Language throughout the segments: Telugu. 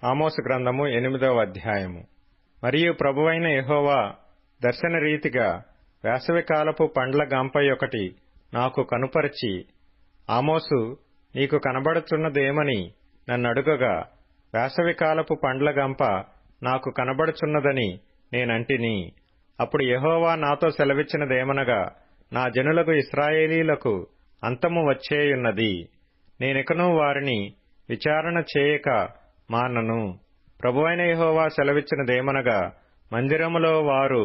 ఆమోసు గ్రంథము 8వ అధ్యాయము. మరియు ప్రభువైన యెహోవా దర్శన రీతిగా వేసవికాలపు పండ్ల గంప ఒకటి నాకు కనుపరచి, ఆమోసు, నీకు కనబడుచున్నదేమని నన్నడుగగా, వేసవికాలపు పండ్ల గంప నాకు కనబడుచున్నదని నేనంటిని. అప్పుడు యెహోవా నాతో సెలవిచ్చినదేమనగా, నా జనులకు ఇశ్రాయేలీలకు అంతము వచ్చేయున్నది. నేనికను వారిని విచారణ చేయక మానను. ప్రభువైన యెహోవా సెలవిచ్చినదేమనగా, మందిరములో వారు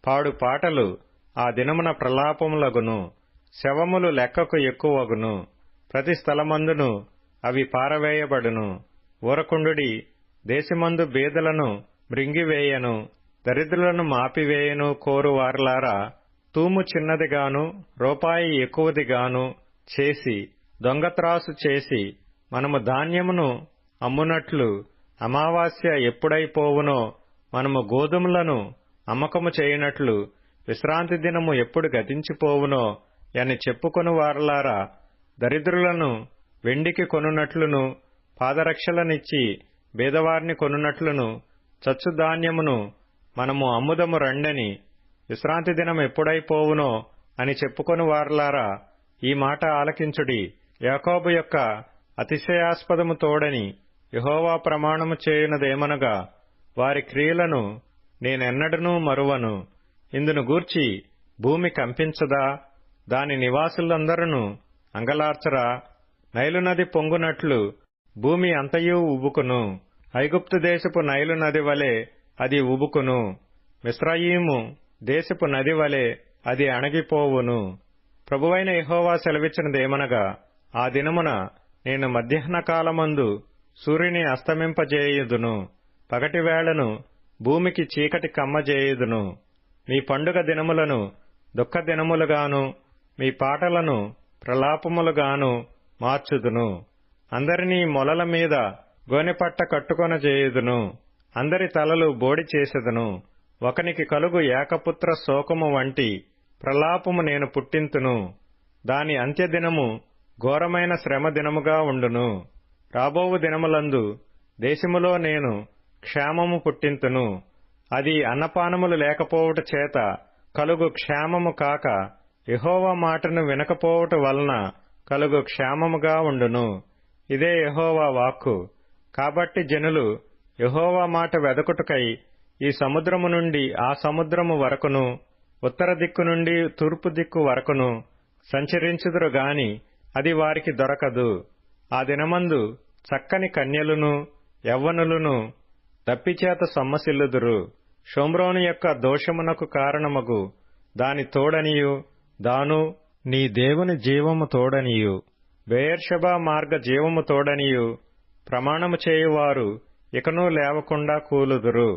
పాడు పాటలు ఆ దినమున ప్రలాపములగును, శవములు లెక్కకు ఎక్కువగును, ప్రతి స్థలమందును అవి పారవేయబడును. ఊరకుండుడి, దేశమందు బీదలను మృంగివేయను, దరిద్రులను మాపివేయను కోరువారలారా, తూము చిన్నదిగాను రూపాయి ఎక్కువదిగాను చేసి దొంగత్రాసు చేసి మనము ధాన్యమును అమ్మునట్లు, అమావాస్య ఎప్పుడైపోవునో మనము గోధుమలను అమ్మకము చేయునట్లు, విశ్రాంతి దినము ఎప్పుడు గతించిపోవునో అని చెప్పుకొను వారలారా, దరిద్రులను వెండికి కొనునట్లును, పాదరక్షలనిచ్చి బీదవారిని కొనునట్లును, చచ్చుధాన్యమును మనము అమ్ముదము రండని, విశ్రాంతి దినం ఎప్పుడైపోవునో అని చెప్పుకొను వారలారా, ఈ మాట ఆలకించుడి. యాకోబు యొక్క అతిశయాస్పదము తోడని యెహోవా ప్రమాణము చేయునదేమనగా, వారి క్రియలను నేనెన్నడనూ మరువను. ఇందును గూర్చి భూమి కంపించదా? దాని నివాసులందరూ అంగలార్చరా? నైలు నది పొంగునట్లు భూమి అంతయూ ఉబుకును. ఐగుప్తు దేశపు నైలు నది వలె అది ఉబుకును. మిస్రయీము దేశపు నది వలె అది అణగిపోవును. ప్రభువైన యెహోవా సెలవిచ్చినదేమనగా, ఆ దినమున నేను మధ్యాహ్నకాలమందు సూర్యుని అస్తమింపజేయుదును, పగటివేళను భూమికి చీకటి కమ్మజేయుదును. మీ పండుగ దినములను దుఃఖ దినములుగాను, మీ పాటలను ప్రలాపములుగాను మార్చుదును. అందరినీ మొలల మీద గోనెపట్ట కట్టుకొనజేయుదును, అందరి తలలు బోడి చేసెదను. ఒకనికి కలుగు ఏకపుత్ర శోకము వంటి ప్రలాపము నేను పుట్టింతును. దాని అంత్యదినము ఘోరమైన శ్రమ దినముగా ఉండును. రాబోవు దినములందు దేశములో నేను క్షేమము పుట్టింతును. అది అన్నపానములు లేకపోవుట చేత కలుగు క్షేమము కాక, యెహోవా మాటను వినకపోవుట వలన కలుగు క్షేమముగా ఉండును. ఇదే యెహోవా వాక్కు. కాబట్టి జనులు యెహోవా మాట వెదకుటకై ఈ సముద్రము నుండి ఆ సముద్రము వరకును, ఉత్తర దిక్కు నుండి తూర్పు దిక్కు వరకును సంచరించుదురు గాని అది వారికి దొరకదు. ఆ దినమందు చక్కని కన్యలును యవ్వనులను దప్పిచేత సొమ్మసిల్లుదురు. షోమ్రోను యొక్క దోషమునకు కారణమగు దాని తోడనియు, దాను నీ దేవుని జీవము తోడనియు, బెయేర్షెబా మార్గ జీవము తోడనియు ప్రమాణము చేయువారు ఇకనూ లేవకుండా కూలుదురు.